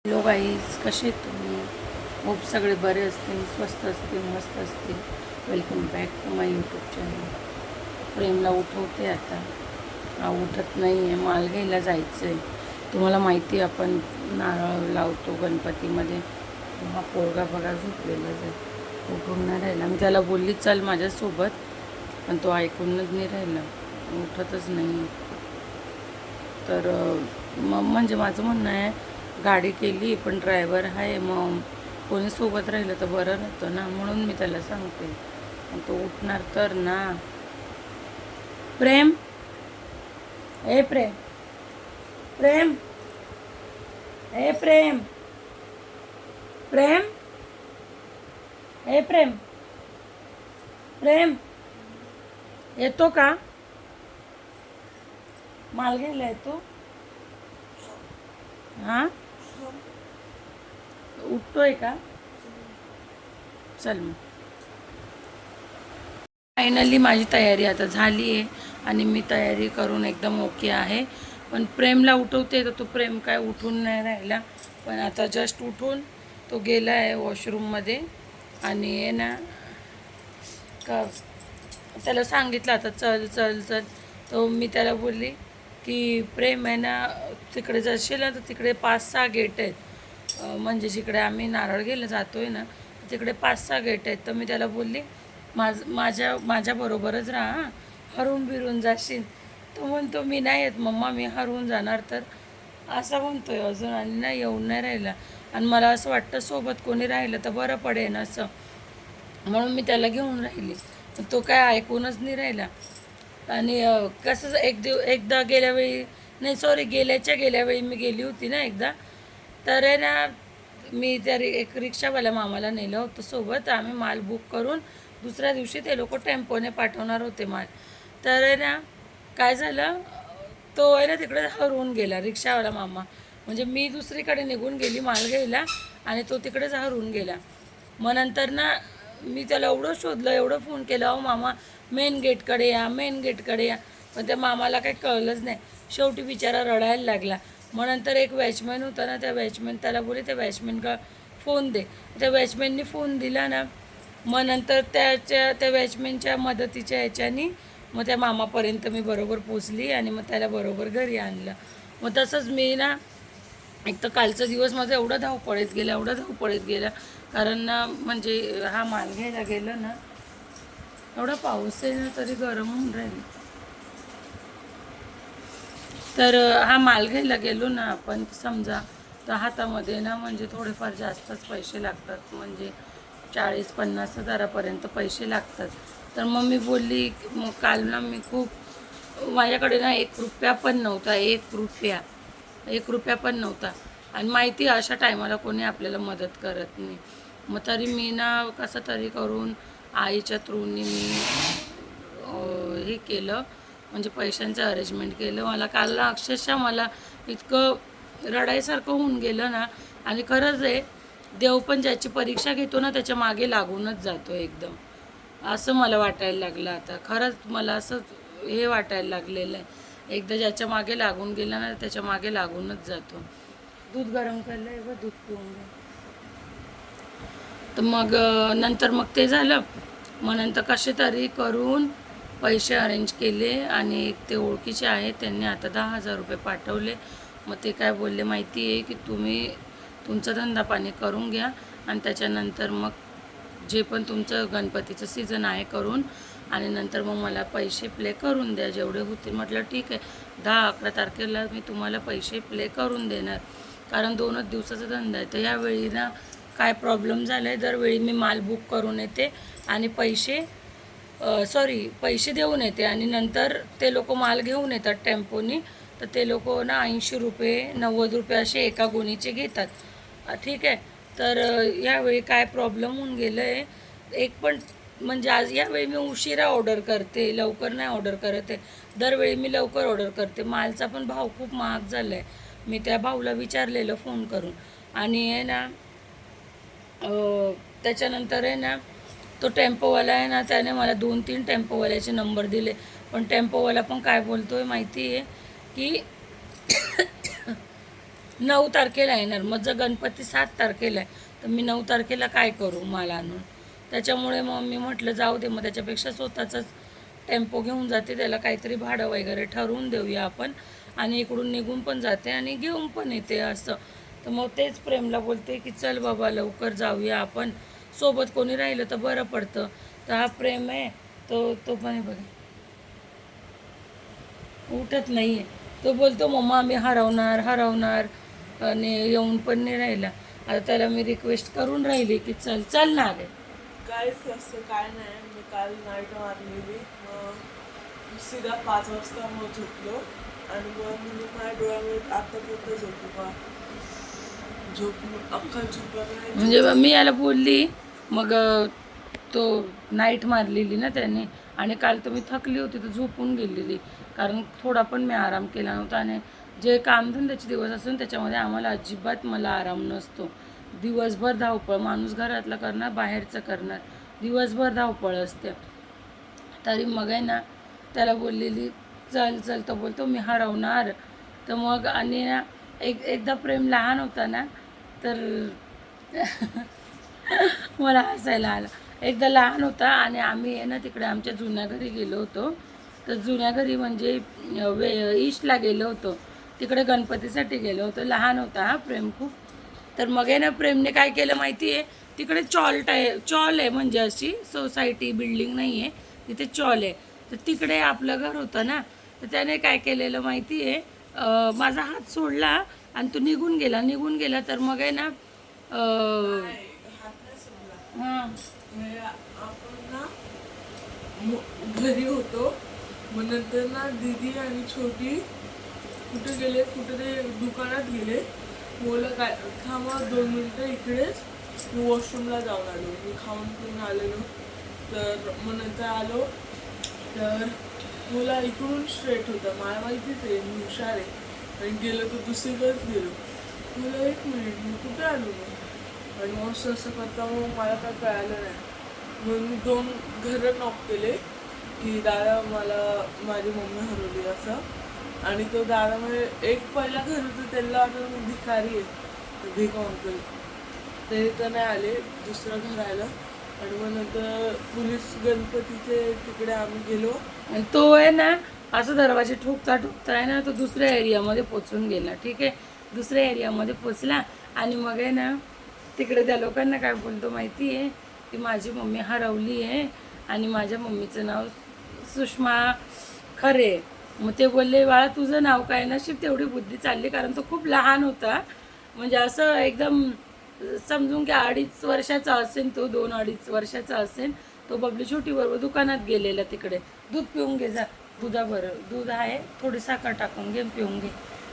Hello guys, कसे आहेत तुम्ही? खूप सगळे बरे असतील, स्वस्त असतील, मस्त असतील. Welcome back to my YouTube channel. प्रेमला उठवते आता. हा उठत नाही आहे, माल घ्यायला जायचं आहे. तुम्हाला माहिती आहे आपण नारळ लावतो गणपतीमध्ये. हा पोरगा बघा झोपलेलाच आहे, उठून नाही राहिला. मी त्याला बोलली चल माझ्यासोबत, पण तो ऐकूनच नाही राहिला, उठतच नाही. तर म्हणजे माझं म्हणणं आहे, गाडी केली पण ड्रायव्हर आहे, मग कोणी सोबत राहिलं तर बरं राहतं ना, म्हणून मी त्याला सांगते. पण तो उठणार तर ना. प्रेम, ए प्रेम, प्रेम, ए प्रेम, प्रेम, ए प्रेम, प्रेम, येतो का? माल घ्यायला येतो? हां, उठतोय का? चल मग. फायनली माझी तयारी आता झाली आहे आणि मी तयारी करून एकदम ओके आहे. पण प्रेमला उठवते तर तो प्रेम काय उठून नाही राहिला. पण आता जस्ट उठून तो गेला आहे वॉशरूममध्ये. आणि आहे ना, का त्याला सांगितलं आता चल चल चल. तो मी त्याला बोलली की प्रेम आहे ना, तिकडे जाशील ना तर तिकडे 5-6 गेट आहेत. म्हणजे जिकडे आम्ही नारळ घ्यायला जातो आहे ना, तिकडे 5-6 गेट आहेत. तर मी त्याला बोलली माझ्याबरोबरच राहा, हरून बिरून जाशील. तो म्हणतो मी नाही येत मम्मा, मी हरवून जाणार तर. असं म्हणतोय अजून, आणि नाही येऊन नाही राहिला. आणि मला असं वाटतं सोबत कोणी राहिलं तर बरं पडेल असं, म्हणून मी त्याला घेऊन राहिली. तो काय ऐकूनच नाही राहिला. आणि कसं एकदा गेल्या वेळी, नाही सॉरी, गेल्या वेळी मी गेली होती ना एकदा. तर आहे ना, मी त्या एक रिक्षावाल्या मामाला नेलं होतं सोबत. आम्ही माल बुक करून दुसऱ्या दिवशी ते लोक टेम्पोने पाठवणार होते माल. तर आहे ना, काय झालं, तो आहे ना तिकडे हरवून गेला रिक्षावाला मामा. म्हणजे मी दुसरीकडे निघून गेली माल घ्यायला आणि तो तिकडेच हरवून गेला. मग नंतर ना, मी त्याला एवढं शोधलं, एवढं फोन केला, अहो मामा मेन गेटकडे या, मेन गेटकडे या. पण त्या मामाला काही कळलंच नाही. शेवटी बिचारा रडायला लागला. मग नंतर एक वॉचमॅन होता ना, त्या वॉचमॅन त्याला बोलले त्या वॉचमॅनला फोन दे. त्या वॉचमॅननी फोन दिला ना. मग नंतर त्या वॉचमॅनच्या मदतीच्या ह्याच्यानी मग त्या मामापर्यंत मी बरोबर पोचली आणि मग त्याला बरोबर घरी आणलं. मग तसंच मी ना, एक तर कालचा दिवस माझा एवढा धावपळीत गेला. कारण ना, म्हणजे हा माल घ्यायला गेलं ना, एवढा पाऊस आहे ना तरी गरम होऊन राहील. तर हा माल घ्यायला गेलो ना आपण, समजा तर हातामध्ये ना म्हणजे थोडेफार जास्तच पैसे लागतात. म्हणजे 40-50 हजारापर्यंत पैसे लागतात. तर मग मी बोलली, मग काल ना मी खूप, माझ्याकडे ना 1 रुपया पण नव्हता. 1 रुपया पण नव्हता. आणि माहिती अशा टायमाला कोणी आपल्याला मदत करत नाही. मग तरी मी ना कसं तरी करून आईच्या थ्रूनी मी हे केलं, म्हणजे पैशांचं अरेंजमेंट केलं. मला काल ना अक्षरशः मला इतकं रडायसारखं होऊन गेलं ना. आणि खरंच आहे, देव पण ज्याची परीक्षा घेतो ना त्याच्या मागे लागूनच जातो एकदम, असं मला वाटायला लागलं आता. खरंच मला असं हे वाटायला लागलेलं आहे, एकदा ज्याच्या मागे लागून गेला ना त्याच्या मागे लागूनच जातो. दूध गरम केलं आहे व दूध पिऊन घे. तर मग नंतर मग ते झालं. मग नंतर कसे तरी करून पैसे अरेंज केले आणि ते ओळखीचे आहे, त्यांनी आता 10,000 रुपये पाठवले. मग ते काय बोलले माहिती आहे की तुम्ही तुमचा धंदा पाणी करून घ्या आणि त्याच्यानंतर मग जे पण तुमचं गणपतीचं सीझन आहे करून, आणि नंतर मग मला पैसे प्ले करून द्या जेवढे होतील. म्हटलं ठीक आहे, 10-11 तारखेला मी तुम्हाला पैसे प्ले करून देणार, कारण 2च दिवसाचा धंदा आहे. तर यावेळी ना काय प्रॉब्लेम झाला आहे, दरवेळी मी माल बुक करून येते आणि पैसे देऊन येते आणि नंतर ते लोक माल घेऊन येतात टेम्पोनी. तर ते लोक ना 80 रुपये 90 रुपये असे एका गोणीचे घेतात. ठीक आहे. तर यावेळी काय प्रॉब्लेम होऊन गेलं आहे, एक पण म्हणजे आज यावेळी मी उशिरा ऑर्डर करते, लवकर नाही ऑर्डर करत आहे. दरवेळी मी लवकर ऑर्डर करते. मालचा पण भाव खूप महाग झाला आहे. मी त्या भाऊला विचारलेलं फोन करून. आणि आहे ना, त्याच्यानंतर आहे ना, तो टेम्पोवाला आहे ना, त्याने मला 2-3 टेम्पोवाल्याचे नंबर दिले. पण टेम्पोवाला पण काय बोलतो आहे माहिती आहे की 9 तारखेला येणार. मग जर गणपती 7 तारखेला आहे तर मी 9 तारखेला काय करू मला आणून. त्याच्यामुळे मग मी म्हटलं जाऊ दे, मग त्याच्यापेक्षा स्वतःचाच टेम्पो घेऊन जाते, त्याला काहीतरी भाडं वगैरे ठरवून देऊया आपण, आणि इकडून निघून पण जाते आणि घेऊन पण येते असं. तर मग तेच प्रेमला बोलते की चल बाबा लवकर जाऊया आपण, सोबत कोणी राहिलं तर बरं पडतं. तर हा प्रेम आहे तो पण आहे बघा, उठत नाही आहे. तो बोलतो मम्मा मी हरवणार आणि येऊन पण नाही राहिला. आता त्याला मी रिक्वेस्ट करून राहिली की चल चल ना रे. काहीच असं काय नाही. मी काल नाईट मारलेली, मग सीधा 5 वाजता मग झोपलो आणि मग मी माझ्या डोळ्यामध्ये आतापर्यंत झोपू का अख्खा झोपला नाही. म्हणजे मी याला बोलली, मग तो नाईट मारलेली ना त्याने, आणि काल तर मी थकली होती तर झोपून गेलेली, कारण थोडा पण मी आराम केला नव्हता. आणि जे कामधंद्याचे दिवस असतो त्याच्यामध्ये आम्हाला अजिबात मला आराम नसतो. दिवसभर धावपळ, माणूस घरातलं करणार बाहेरचं करणार, दिवसभर धावपळ असते. तरी मग आहे ना त्याला बोललेली चल चल, तर बोलतो मी हरवणार. तर मग आणि ना एकदा प्रेम लहान होता ना तर मला हसायला आलं. एकदा लहान होता आणि आम्ही आहे ना तिकडे आमच्या जुन्या घरी गेलो होतो. तर जुन्या घरी म्हणजे ईस्टला गेलो होतो, तिकडे गणपतीसाठी गेलो होतो. लहान होता हा प्रेम खूप. तर मग आहे ना प्रेमने काय केलं माहिती आहे, तिकडे चॉल आहे, म्हणजे अशी सोसायटी बिल्डिंग नाही आहे, तिथे चॉल आहे. तर तिकडे आपलं घर होतं ना, तर त्याने काय केलेलं माहिती आहे, माझा हात सोडला आणि तो निघून गेला. तर मग आहे ना हात नाही सोडला. हां आपण ना घरी होतो, मग नंतर ना दीदी आणि छोटी कुठे गेले, कुठे ते दुकानात गेले. बोला काय थांबा 2 मिनटं इकडेच, मी वॉशरूमला जाऊन आलो. मी खाऊन पिऊन आलेलो, तर मग नंतर आलो तर मुला इकडून स्ट्रेट होता. मला माहितीच आहे मी हुशार आहे, आणि गेलो तर दुसरीकडेच गेलो. मुलं 1 मिनिट मी कुठे आलो मग, आणि मग असं करता मग मला काय कळालं नाही. म्हणून मी 2 घरं नॉक केले की दादा मला माझी मम्मी हरवली असं. आणि तो दादा म्हणजे एक पहिला घर होतं त्याला वाटलं मी भिकारी आहे, भीक अंकल, ते तर नाही आले. दुसरं घर आलं आणि मग नंतर पोलीस गणपतीचे तिकडे आम्ही गेलो. आणि तो आहे ना असं दरवाजे ठोकता आहे ना, तो दुसऱ्या एरियामध्ये पोचून गेला. ठीक आहे, दुसऱ्या एरियामध्ये पोचला आणि मग आहे ना तिकडे त्या लोकांना काय बोलतो माहिती आहे की माझी मम्मी हरवली आहे आणि माझ्या मम्मीचं नाव सुषमा खरे. मग ते बोलले बाळा तुझं नाव काय. नशीब तेवढी बुद्धी चालली, कारण तो खूप लहान होता, म्हणजे असं एकदम समजून की 2.5 वर्षाचा असेल तो, 2-2.5 वर्षाचा असेल. तो बबली छोटी बरोबर दुकानात गेलेला, तिकडे दूध पिऊन घे जा, दुधाबरोबर दूध आहे, थोडी साखर टाकून घे,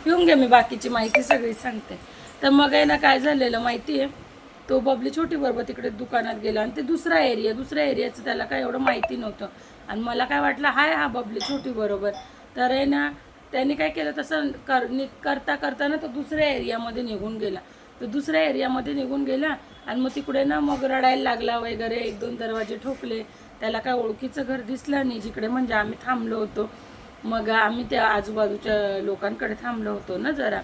पिऊन घे मी बाकीची माहिती सगळी सांगते. तर मग आहे ना काय झालेलं माहिती आहे, तो बबली छोटी बरोबर तिकडे दुकानात गेला आणि ते दुसऱ्या एरियाचं त्याला काय एवढं माहिती नव्हतं. आणि मला काय वाटलं हाय हा बबली छोटी बरोबर. तर आहे ना त्याने काय केलं तसं करता ना तो दुसऱ्या एरियामध्ये निघून गेला. तो दुसऱ्या एरियामध्ये निघून गेला आणि मग तिकडे ना मग रडायला लागला वगैरे. 1-2 दरवाजे ठोकले, त्याला काय ओळखीचं घर दिसलं नाही जिकडे म्हणजे आम्ही थांबलो होतो. मग आम्ही त्या आजूबाजूच्या लोकांकडे थांबलो होतो ना जरा,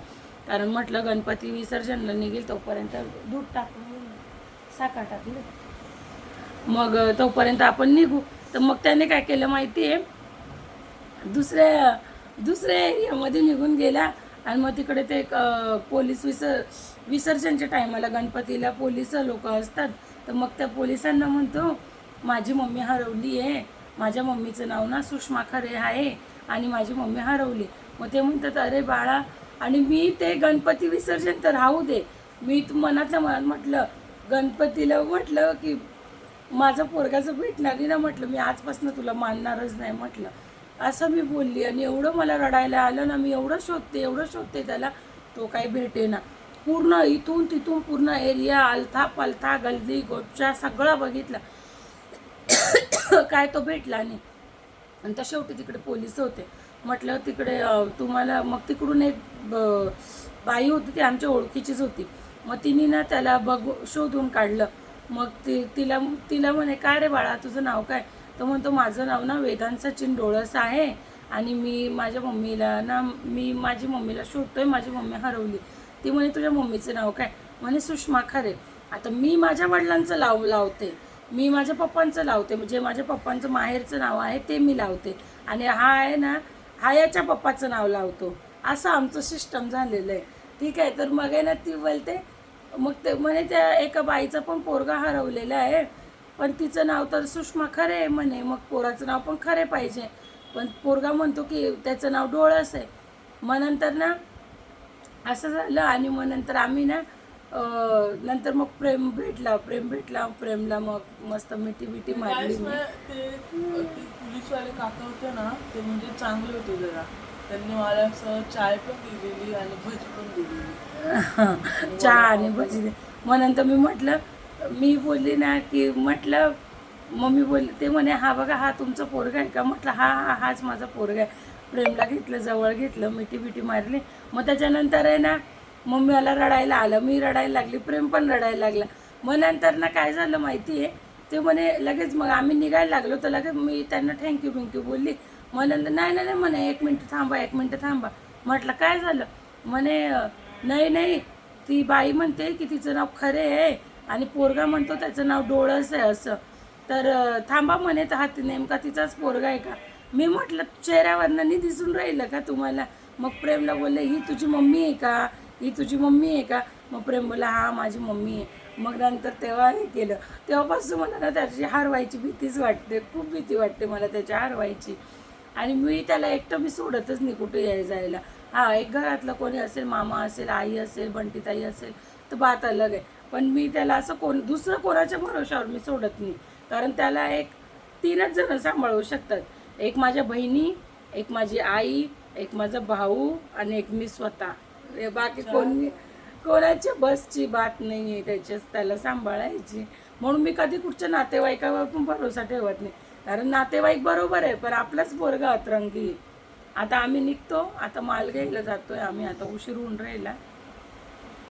कारण म्हटलं गणपती विसर्जनला निघेल तोपर्यंत दूध टाकून साखर टाकली, मग तोपर्यंत आपण निघू. तर मग त्याने काय केलं माहिती आहे, दुसऱ्या एरियामध्ये निघून गेला आणि मग तिकडे ते पोलीस विसर्जनच्या टायमाला गणपतीला पोलीस लोक असतात. तर मग त्या पोलिसांना म्हणतो माझी मम्मी हरवली आहे, माझ्या मम्मीचं नाव ना सुषमा खरे आहे आणि माझी मम्मी हरवली. मग ते म्हणतात अरे बाळा, आणि मी ते गणपती विसर्जन तर राहू दे, मी मनातल्या मनात म्हटलं गणपतीला म्हटलं की माझं पोरगाचं भेटणार नाही ना, म्हटलं मी आजपासून तुला मानणारच नाही म्हटलं, असं मी बोलली. आणि एवढं मला रडायला आलं ना, मी एवढं शोधते त्याला, तो काही भेटेना. पूर्ण इथून तिथून पूर्ण एरिया आलथा पालथा गल्ली गोपचा सगळं बघितलं काय तो भेटला नाही. आणि तर शेवटी तिकडे पोलीस होते. म्हटलं तिकडे तुम्हाला, मग तिकडून एक बाई होती, ती आमच्या ओळखीचीच होती. मग तिने ना त्याला शोधून काढलं. मग तिला म्हणे काय रे बाळा तुझं नाव काय. तो म्हणतो माझं नाव ना वेदांत सचिन डोळस आहे आणि मी माझ्या मम्मीला शोधतोय, माझी मम्मी हरवली. ती म्हणे तुझ्या मम्मीचं नाव काय? म्हणे सुषमा खरे. आता मी माझ्या वडिलांचं लावते, मी माझ्या पप्पांचं लावते, म्हणजे माझ्या पप्पांचं माहेरचं नाव आहे ते मी लावते, आणि हा आहे ना हा याच्या पप्पाचं नाव लावतो. असं आमचं सिस्टम झालेलं आहे. ठीक आहे. तर मग आहे ना ती बोलते, मग ते म्हणे त्या एका बाईचा पण पोरगा हरवलेला आहे, पण तिचं नाव तर सुषमा खरे आहे म्हणे. मग पोराचं नाव पण खरे पाहिजे, पण पोरगा म्हणतो की त्याचं नाव डोळस आहे. मग नंतर ना असं झालं, आणि मग नंतर आम्ही ना नंतर मग प्रेम भेटला, प्रेमला मग मस्त मिठी मारली मी. ते पोलीसवाले काका होते ना, ते म्हणजे चांगले होते जरा. त्यांनी मला असं चाय पण दिलेली आणि भजी पण दिलेली. चहा आणि भजी दे. मग नंतर मी बोलली ना की म्हटलं, मम्मी बोलली, ते म्हणे हा बघा हा तुमचा पोरगा आहे का? म्हटलं हाच माझा पोरगा आहे. प्रेमला घेतलं, जवळ घेतलं, मिठी मारली. मग त्याच्यानंतर आहे ना मग मला रडायला आलं, मी रडायला लागली, प्रेम पण रडायला लागला. मग नंतर ना काय झालं माहिती आहे, ते म्हणे लगेच, मग आम्ही निघायला लागलो तर लगेच मी त्यांना थँक्यू बोलली. मग नंतर नाही म्हणे 1 मिनिट थांबा. म्हटलं काय झालं? म्हणे नाही ती बाई म्हणते की तिचं नाव खरे आहे आणि पोरगा म्हणतो त्याचं नाव डोळस आहे असं. तर थांबा म्हणे, तर हा नेमका तिचाच पोरगा आहे का? मी म्हटलं चेहऱ्यावरनं नाही दिसून राहिलं का तुम्हाला? मग प्रेमला बोलले ही तुझी मम्मी आहे का? मग प्रेम बोलला हा माझी मम्मी आहे. मग नंतर तेव्हा हे केलं, तेव्हापासून मला ना त्याची हरवायची भीतीच वाटते, खूप भीती वाटते मला त्याच्या हरवायची. आणि मी त्याला एकटं मी सोडतच नाही कुठे जायला. हा एक घरातलं कोणी असेल, मामा असेल, आई असेल, बंटीताई असेल तर बात अलग आहे, पण मी त्याला असं दुसरं कोणाच्या भरोशावर मी सोडत नाही. कारण त्याला 3च जण सांभाळू शकतात, एक माझ्या बहिणी, एक माझी आई, एक माझा भाऊ आणि एक मी स्वतः. बाकी कोणाच्या बसची बात नाही आहे त्याला सांभाळायची. म्हणून मी कधी कुठच्या नातेवाईकावर पण भरोसा ठेवत नाही, कारण नातेवाईक बरोबर आहे पण आपलाच पोरगा अतरंगी. आता आम्ही निघतो, आता माल घ्यायला जातोय आम्ही, आता उशीर होऊन राहिला.